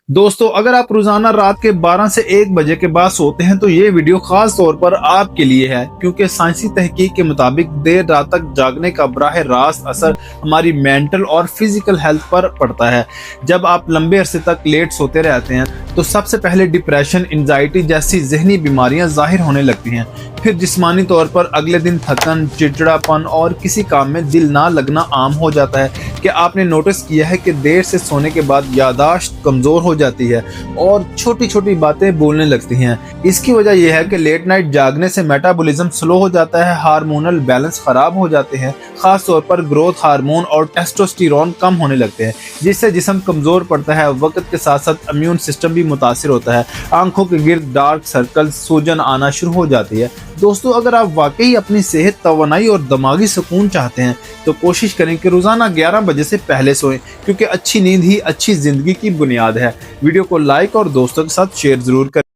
दोस्तों, अगर आप रोजाना रात के 12 से 1 बजे के बाद सोते हैं तो ये वीडियो खास तौर पर आपके लिए है, क्योंकि साइंसी तहकीक के मुताबिक देर रात तक जागने का बराह रास्त असर हमारी मेंटल और फिजिकल हेल्थ पर पड़ता है। जब आप लंबे अरसे तक लेट सोते रहते हैं तो सबसे पहले डिप्रेशन, एंजाइटी जैसी जहनी बीमारियां जाहिर होने लगती हैं। फिर जिस्मानी तौर पर अगले दिन थकन, चिड़चिड़ापन और किसी काम में दिल ना लगना आम हो जाता है। कि आपने नोटिस किया है कि देर से सोने के बाद यादाश्त कमजोर हो जाती है और छोटी छोटी बातें बोलने लगती हैं। इसकी वजह यह है कि लेट नाइट जागने से मेटाबॉलिज्म स्लो हो जाता है, हार्मोनल बैलेंस खराब हो जाते हैं, खास तौर पर ग्रोथ हार्मोन और टेस्टोस्टेरोन कम होने लगते हैं, जिससे जिस्म कमजोर पड़ता है। वक्त के साथ साथ इम्यून सिस्टम भी मुतासिर होता है, आंखों के गिर्द डार्क सर्कल, सूजन आना शुरू हो जाती है। दोस्तों, अगर आप वाकई अपनी सेहत, तवानाई और दिमागी सुकून चाहते हैं तो कोशिश करें कि रोजाना 11 बजे से पहले सोएं, क्योंकि अच्छी नींद ही अच्छी जिंदगी की बुनियाद है। वीडियो को लाइक और दोस्तों के साथ शेयर जरूर करें।